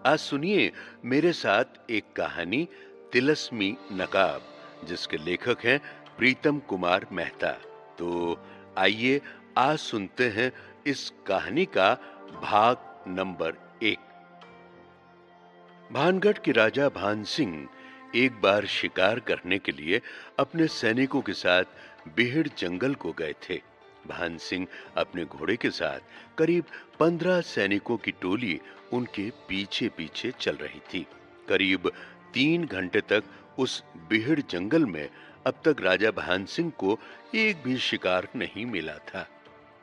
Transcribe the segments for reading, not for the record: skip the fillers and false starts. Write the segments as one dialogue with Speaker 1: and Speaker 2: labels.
Speaker 1: आज सुनिए मेरे साथ एक कहानी तिलस्मी नकाब, जिसके लेखक हैं प्रीतम कुमार मेहता। तो आइए आज सुनते हैं इस कहानी का भाग नंबर 1। भानगढ़ के राजा भान सिंह एक बार शिकार करने के लिए अपने सैनिकों के साथ बिहड़ जंगल को गए थे। भान सिंह अपने घोड़े के साथ करीब 15 सैनिकों की टोली उनके पीछे पीछे चल रही थी। करीब 3 घंटे तक उस बिहड़ जंगल में अब तक राजा भान सिंह को एक भी शिकार नहीं मिला था।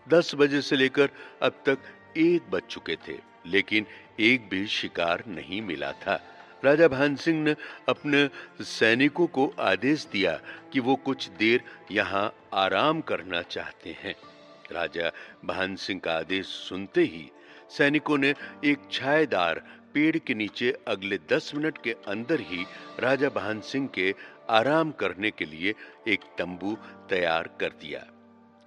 Speaker 1: 10 बजे से लेकर अब तक 1 बज चुके थे, लेकिन एक भी शिकार नहीं मिला था। राजा भान सिंह ने अपने सैनिकों को आदेश दिया कि वो कुछ देर यहाँ आराम करना चाहते हैं। राजा भान सिंह का आदेश सुनते ही सैनिकों ने एक छायादार पेड़ के नीचे अगले 10 मिनट के अंदर ही राजा भान सिंह के आराम करने के लिए एक तंबू तैयार कर दिया।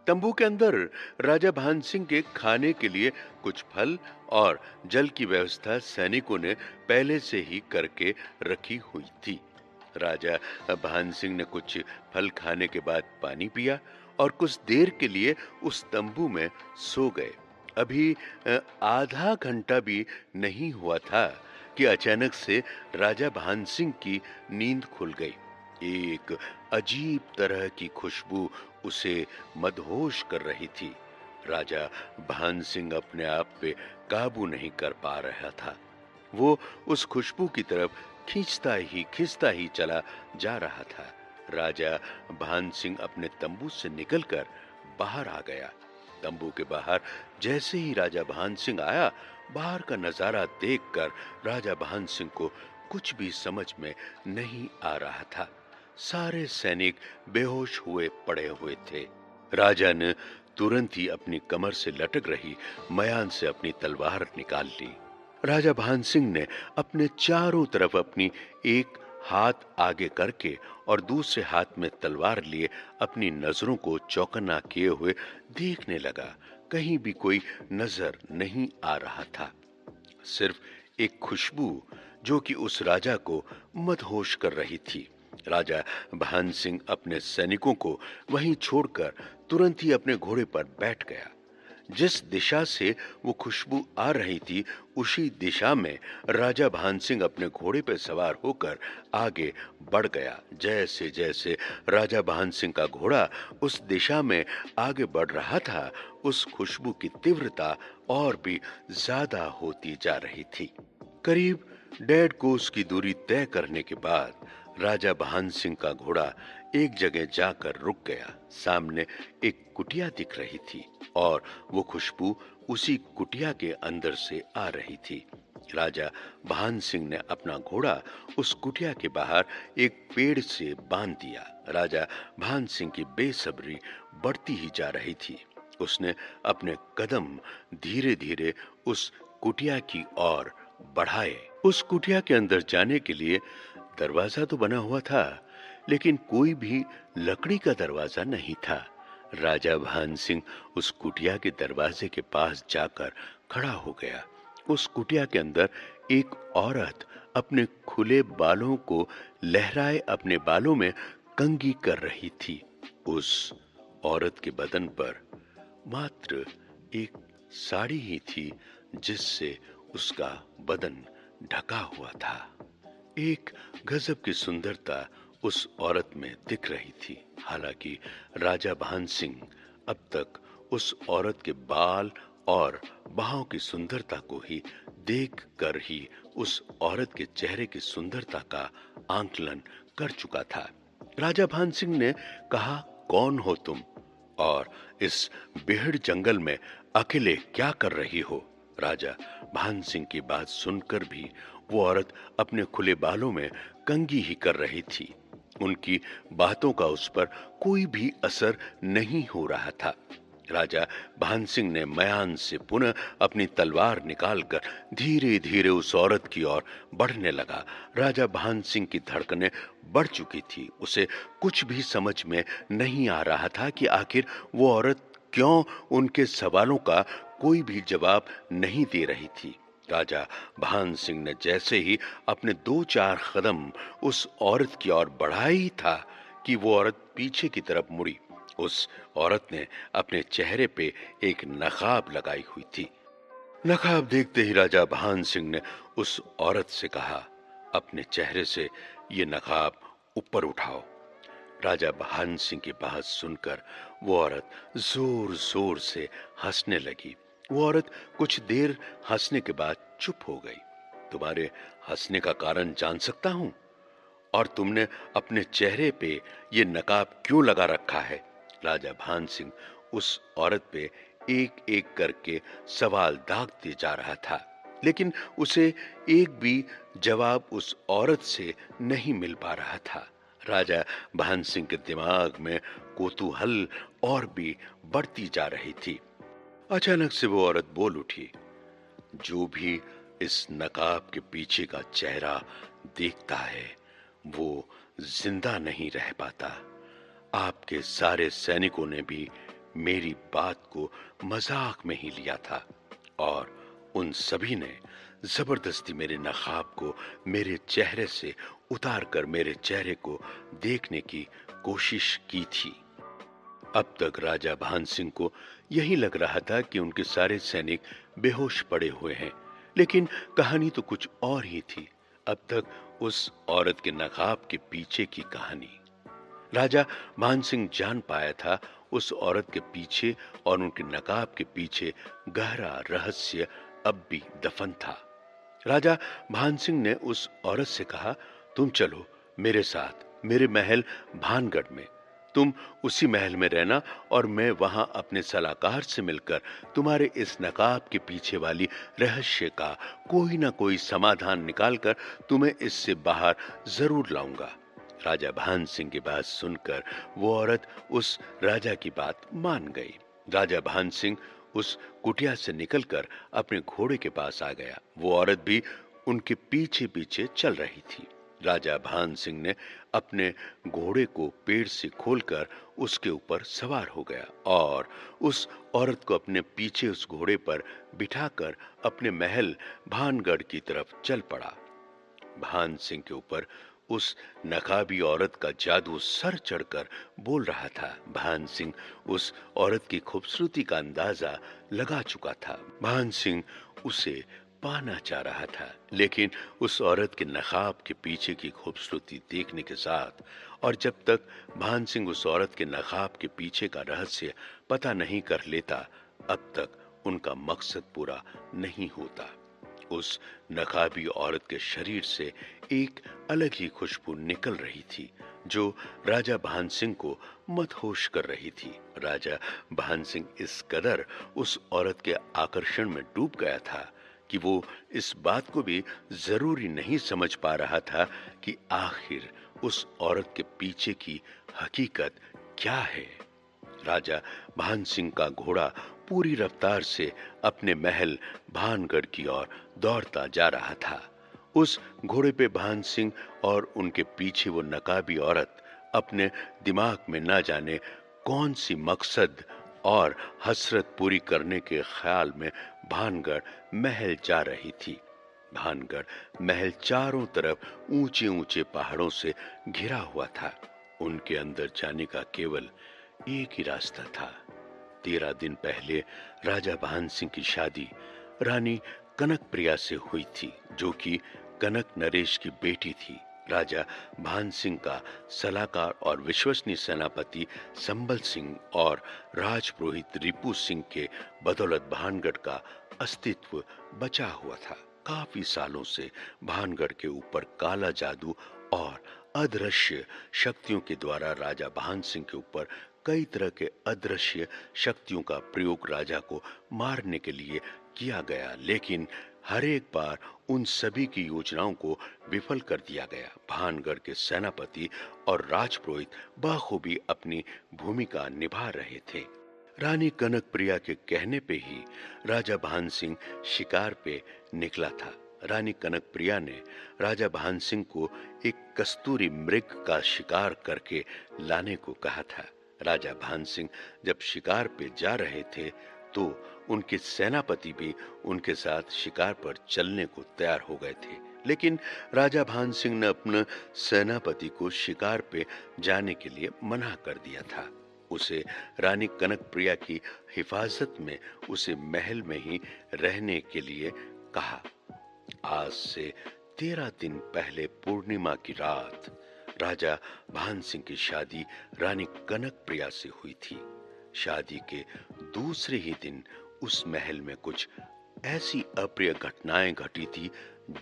Speaker 1: तंबू के अंदर राजा भान सिंह के खाने के लिए कुछ फल और जल की व्यवस्था सैनिकों ने पहले से ही करके रखी हुई थी। राजा भान सिंह ने कुछ फल खाने के बाद पानी पिया और कुछ देर के लिए उस तंबू में सो गए। अभी आधा घंटा भी नहीं हुआ था कि अचानक से राजा भान सिंह की नींद खुल गई। एक अजीब तरह की खुशबू उसे मदहोश कर रही थी। राजा भान सिंह अपने आप पे काबू नहीं कर पा रहा था। वो उस खुशबू की तरफ खींचता ही चला जा रहा था। राजा भान सिंह अपने तंबू से निकलकर बाहर आ गया। तंबू के बाहर जैसे ही राजा भान सिंह आया, बाहर का नजारा देखकर राजा भान सिंह को कुछ भी समझ में नहीं आ रहा था। सारे सैनिक बेहोश हुए पड़े हुए थे। राजा ने तुरंत ही अपनी कमर से लटक रही मयान से अपनी तलवार निकाल ली। राजा भान सिंह ने अपने चारों तरफ अपनी एक हाथ आगे करके और दूसरे हाथ में तलवार लिए अपनी नजरों को चौकन्ना किए हुए देखने लगा। कहीं भी कोई नजर नहीं आ रहा था, सिर्फ एक खुशबू जो कि उस राजा को मदहोश कर रही थी। राजा भान सिंह अपने सैनिकों को वहीं छोड़कर तुरंत ही अपने घोड़े पर बैठ गया। जिस दिशा से वो खुशबू आ रही थी, उसी दिशा में राजा भान सिंह अपने घोड़े पर सवार होकर आगे बढ़ गया। जैसे जैसे राजा भान सिंह का घोड़ा उस दिशा में आगे बढ़ रहा था, उस खुशबू की तीव्रता और भी ज्यादा होती जा रही थी। करीब 1.5 कोस की दूरी तय करने के बाद राजा भान सिंह का घोड़ा एक जगह जाकर रुक गया। सामने एक कुटिया दिख रही थी और वो खुशबू उसी कुटिया के अंदर से आ रही थी। राजा भान सिंह ने अपना घोड़ा उस कुटिया के बाहर एक पेड़ से बांध दिया। राजा भान सिंह की बेसब्री बढ़ती ही जा रही थी। उसने अपने कदम धीरे धीरे उस कुटिया की ओर बढ़ाए। उस कुटिया के अंदर जाने के लिए दरवाजा तो बना हुआ था, लेकिन कोई भी लकड़ी का दरवाजा नहीं था। राजा भान सिंह उस कुटिया के दरवाजे के पास जाकर खड़ा हो गया। उस कुटिया के अंदर एक औरत अपने खुले बालों को लहराए अपने बालों में कंघी कर रही थी। उस औरत के बदन पर मात्र एक साड़ी ही थी, जिससे उसका बदन ढका हुआ था। एक गजब की सुंदरता उस औरत में दिख रही थी। हालांकि राजा भान सिंह अब तक उस औरत के बाल और बाहों की सुंदरता को ही देख कर ही उस औरत के चेहरे की सुंदरता का आंकलन कर चुका था। राजा भान सिंह ने कहा, कौन हो तुम और इस बिहड़ जंगल में अकेले क्या कर रही हो? राजा भान सिंह की बात सुनकर भी वो औरत अपने खुले बालों में कंघी ही कर रही थी। उनकी बातों का उस पर कोई भी असर नहीं हो रहा था। राजा भान सिंह ने मयान से पुनः अपनी तलवार निकालकर धीरे धीरे उस औरत की ओर बढ़ने लगा। राजा भान सिंह की धड़कनें बढ़ चुकी थी। उसे कुछ भी समझ में नहीं आ रहा था कि आखिर वो औरत क्यों उनके सवालों का कोई भी जवाब नहीं दे रही थी। राजा भान सिंह ने जैसे ही अपने 2-4 कदम उस औरत की ओर बढ़ाया ही था कि वो औरत पीछे की तरफ मुड़ी। उस औरत ने अपने चेहरे पे एक नकाब लगाई हुई थी। नकाब देखते ही राजा भान सिंह ने उस औरत से कहा, अपने चेहरे से ये नकाब ऊपर उठाओ। राजा भान सिंह की बात सुनकर वो औरत जोर जोर से हंसने लगी। वो औरत कुछ देर हंसने के बाद चुप हो गई। तुम्हारे हंसने का कारण जान सकता हूं? और तुमने अपने चेहरे पे ये नकाब क्यों लगा रखा है? राजा भान सिंह उस औरत पे एक एक करके सवाल दागते जा रहा था, लेकिन उसे एक भी जवाब उस औरत से नहीं मिल पा रहा था। राजा भान सिंह के दिमाग में कौतूहल और भी बढ़ती जा रही थी। अचानक से वो औरत बोल उठी, जो भी इस नकाब के पीछे का चेहरा देखता है वो जिंदा नहीं रह पाता। आपके सारे सैनिकों ने भी मेरी बात को मजाक में ही लिया था और उन सभी ने जबरदस्ती मेरे नकाब को मेरे चेहरे से उतार कर मेरे चेहरे को देखने की कोशिश की थी। अब तक राजा भान सिंह को यही लग रहा था कि उनके सारे सैनिक बेहोश पड़े हुए हैं, लेकिन कहानी तो कुछ और ही थी। अब तक उस औरत के नकाब के पीछे की कहानी। राजा भान सिंह जान पाया था उस औरत के पीछे और उनके नकाब के पीछे गहरा रहस्य अब भी दफन था। राजा भान सिंह ने उस औरत से कहा, तुम चलो मेरे साथ मेरे महल भानगढ़ में। तुम उसी महल में रहना और मैं वहां अपने सलाहकार से मिलकर तुम्हारे इस नकाब के पीछे वाली रहस्य का कोई ना कोई समाधान निकालकर तुम्हें इससे बाहर जरूर लाऊंगा। राजा भान सिंह की बात सुनकर वो औरत उस राजा की बात मान गई। राजा भान सिंह उस कुटिया से निकलकर अपने घोड़े के पास आ गया। वो औरत भी उनके पीछे पीछे चल रही थी। राजा भान सिंह ने अपने घोड़े को पेड़ से खोलकर उसके ऊपर सवार हो गया और उस औरत को अपने पीछे उस घोड़े पर बिठाकर अपने महल भानगढ़ की तरफ चल पड़ा। भान सिंह के ऊपर उस नकाबी औरत का जादू सर चढ़कर बोल रहा था। भान सिंह उस औरत की खूबसूरती का अंदाजा लगा चुका था। भान सिंह उसे पाना चाह रहा था, लेकिन उस औरत के नकाब के पीछे की खूबसूरती देखने के साथ और जब तक भान सिंह उस औरत के नकाब के पीछे का रहस्य पता नहीं कर लेता, अब तक उनका मकसद पूरा नहीं होता। उस नकाबी औरत के शरीर से एक अलग ही खुशबू निकल रही थी, जो राजा भान सिंह को मदहोश कर रही थी। राजा भान सिंह इस कदर उस औरत के आकर्षण में डूब गया था कि वो इस बात को भी जरूरी नहीं समझ पा रहा था कि आखिर उस औरत के पीछे की हकीकत क्या है। राजा भान सिंह का घोड़ा पूरी रफ्तार से अपने महल भानगढ़ की ओर दौड़ता जा रहा था। उस घोड़े पे भान सिंह और उनके पीछे वो नकाबी औरत अपने दिमाग में ना जाने कौन सी मकसद और हसरत पूरी करने के ख्याल में भानगढ़ महल जा रही थी। भानगढ़ महल चारों तरफ ऊंचे ऊंचे पहाड़ों से घिरा हुआ था। उनके अंदर जाने का केवल एक ही रास्ता था। 13 दिन पहले राजा भान सिंह की शादी रानी कनक प्रिया से हुई थी, जो कि कनक नरेश की बेटी थी। राजा भान सिंह का सलाहकार और विश्वसनीय सेनापति संबल सिंह और राजपुरोहित रिपू सिंह के बदौलत भानगढ़ का अस्तित्व बचा हुआ था। काफी सालों से भानगढ़ के ऊपर काला जादू और अदृश्य शक्तियों के द्वारा राजा भान सिंह के ऊपर कई तरह के अदृश्य शक्तियों का प्रयोग राजा को मारने के लिए किया गया, लेकिन हर एक बार उन सभी की योजनाओं को विफल कर दिया गया। भानगढ़ के सेनापति और राजपुरोहित बखूबी अपनी भूमिका निभा रहे थे। रानी कनक प्रिया के कहने पे ही राजा भान सिंह शिकार पे निकला था। रानी कनक प्रिया ने राजा भान सिंह को एक कस्तूरी मृग का शिकार करके लाने को कहा था। राजा भान सिंह जब शिकार पे जा रहे थे तो उनके सेनापति भी उनके साथ शिकार पर चलने को तैयार हो गए थे। लेकिन राजा भान सिंह ने अपने सेनापति को शिकार पे जाने के लिए मना कर दिया था। उसे रानी कनकप्रिया की हिफाजत में उसे महल में ही रहने के लिए कहा। आज से 13 दिन पहले पूर्णिमा की रात राजा भान सिंह की शादी रानी कनकप्रिया से हुई थी। शादी के दूसरे ही दिन उस महल में कुछ ऐसी अप्रिय घटनाएं घटी थी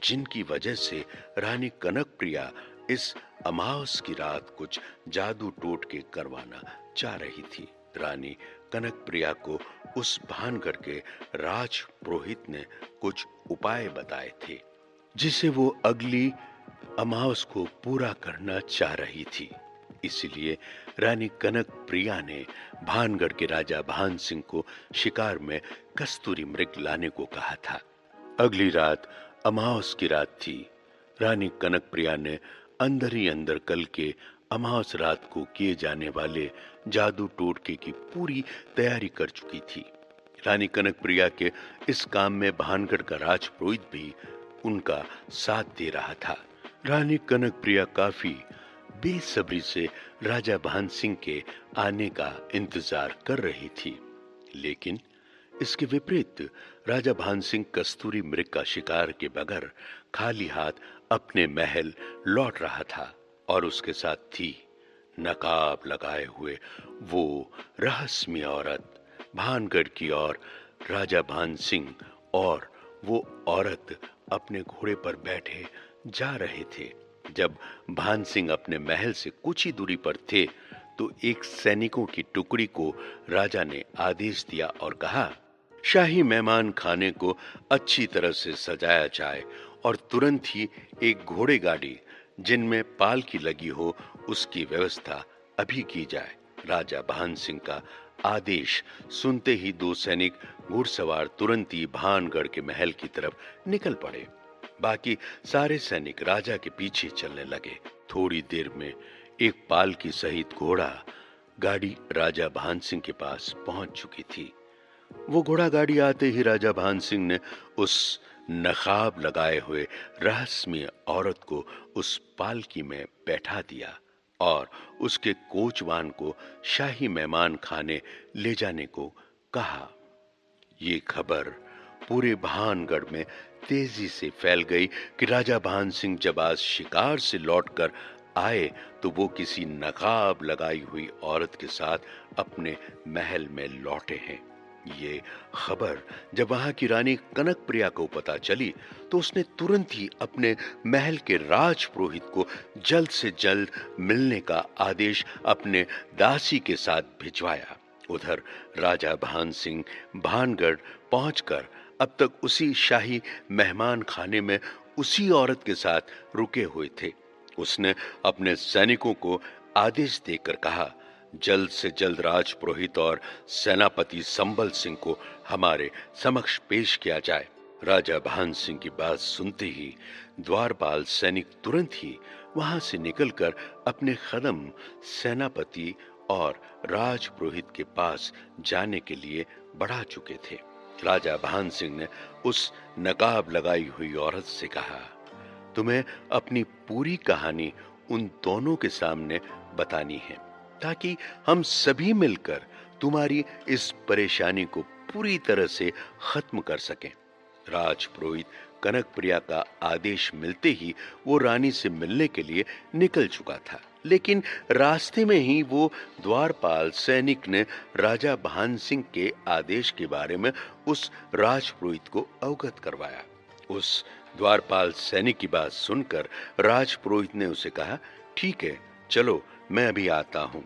Speaker 1: जिनकी वजह से रानी कनकप्रिया इस अमावस की रात कुछ जादू टोटके करवाना चाह रही थी। रानी कनकप्रिया को उस भानगढ़ के राज पुरोहित ने कुछ उपाय बताए थे जिसे वो अगली अमावस को पूरा करना चाह रही थी। इसलिए रानी कनकप्रिया ने भानगढ़ के राजा भान सिंह को शिकार में कस्तूरी मृग लाने को कहा था। अगली रात अमावस की रात थी। रानी कनकप्रिया ने अंदर ही अंदर कल के अमावस रात को किए जाने वाले जादू टोटके की पूरी तैयारी कर चुकी थी। रानी कनकप्रिया के इस काम में भानगढ़ का राजपुरोहित भी उनका साथ दे रहा था। रानी कनकप्रिया काफी बेसब्री से राजा भान सिंह के आने का इंतजार कर रही थी। लेकिन इसके विपरीत राजा भान सिंह कस्तूरी मृग का शिकार के बगैर खाली हाथ अपने महल लौट रहा था और उसके साथ थी नकाब लगाए हुए वो रहस्यमय औरत भानगढ़ की। और राजा भान सिंह और वो औरत अपने घोड़े पर बैठे जा रहे थे। जब भान सिंह अपने महल से कुछ ही दूरी पर थे तो एक सैनिकों की टुकड़ी को राजा ने आदेश दिया और कहा, शाही मेहमान खाने को अच्छी तरह से सजाया जाए और तुरंत ही एक घोड़े गाड़ी जिनमें पालकी लगी हो उसकी व्यवस्था अभी की जाए। राजा भान सिंह का आदेश सुनते ही दो सैनिक घुड़सवार तुरंत ही भानगढ़ के महल की तरफ निकल पड़े। बाकी सारे सैनिक राजा के पीछे चलने लगे। थोड़ी देर में एक पालकी सहित घोड़ा गाड़ी राजा भान सिंह के पास पहुंच चुकी थी। वो घोड़ा गाड़ी आते ही राजा भान सिंह ने उस नकाब लगाए हुए रहस्यमय औरत को उस पालकी में बैठा दिया और उसके कोचवान को शाही मेहमान खाने ले जाने को कहा। ये खबर पूरे भानगढ़ में तेजी से फैल गई कि राजा भान सिंह जब आज शिकार से लौटकर आए तो वो किसी नकाब लगाई हुई औरत के साथ अपने महल में लौटे हैं। ये खबर जब वहां की रानी कनकप्रिया को पता चली तो उसने तुरंत ही अपने महल के राजपुरोहित को जल्द से जल्द मिलने का आदेश अपने दासी के साथ भिजवाया। उधर राजा भान सिंह भानगढ़ पहुंचकर अब तक उसी शाही मेहमान खाने में उसी औरत के साथ रुके हुए थे। उसने अपने सैनिकों को आदेश देकर कहा, जल्द से जल्द राजपुरोहित और सेनापति संबल सिंह को हमारे समक्ष पेश किया जाए। राजा भान सिंह की बात सुनते ही द्वारपाल सैनिक तुरंत ही वहां से निकलकर अपने कदम सेनापति और राजपुरोहित के पास जाने के लिए बढ़ा चुके थे। राजा भान सिंह ने उस नकाब लगाई हुई औरत से कहा, तुम्हें अपनी पूरी कहानी उन दोनों के सामने बतानी है ताकि हम सभी मिलकर तुम्हारी इस परेशानी को पूरी तरह से खत्म कर सकें। राजपुरोहित कनकप्रिया का आदेश मिलते ही वो रानी से मिलने के लिए निकल चुका था, लेकिन रास्ते में ही वो द्वारपाल सैनिक ने राजा भान सिंह के आदेश के बारे में उस राजपुरोहित को अवगत करवाया। उस द्वारपाल सैनिक की बात सुनकर राजपुरोहित ने उसे कहा, ठीक है, चलो मैं अभी आता हूं।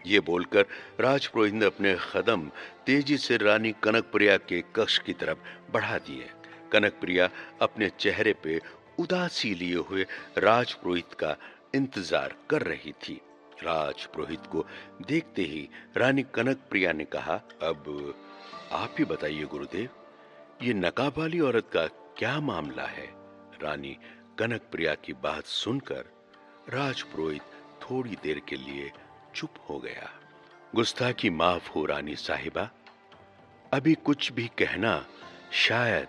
Speaker 1: ये बोलकर राजपुरोहित ने अपने कदम तेजी से रानी कनकप्रिया के कक्ष की तरफ बढ़ा दिए। कनकप्रिया अपने चेहरे पे उदासी लिए हुए राजपुरोहित का इंतजार कर रही थी। राजपुरोहित को देखते ही रानी कनकप्रिया ने कहा, अब आप ही बताइए गुरुदेव, ये नकाब वाली औरत का क्या मामला है? रानी कनकप्रिया की बात सुनकर राजपुरोहित थोड़ी देर के लिए चुप हो गया। गुस्ताखी माफ हो रानी साहिबा, अभी कुछ भी कहना शायद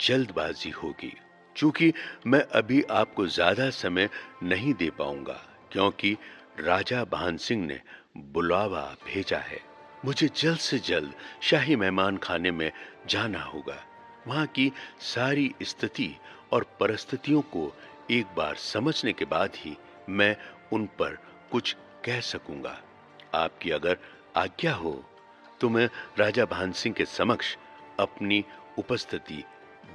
Speaker 1: जल्दबाजी होगी। चूंकि मैं अभी आपको ज्यादा समय नहीं दे पाऊंगा, क्योंकि राजा भान सिंह ने बुलावा भेजा है। मुझे जल्द से जल्द शाही मेहमान खाने में जाना होगा। वहां की सारी स्थिति और परिस्थितियों को एक बार समझने के बाद ही मैं उन पर कुछ कह सकूंगा। आपकी अगर आज्ञा हो तो मैं राजा भान सिंह के समक्ष अपनी उपस्थिति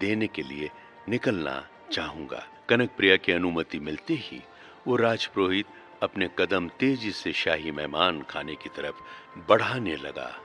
Speaker 1: देने के लिए निकलना चाहूंगा। कनक-प्रिया की अनुमति मिलते ही वो राजपुरोहित अपने कदम तेजी से शाही मेहमान खाने की तरफ बढ़ाने लगा।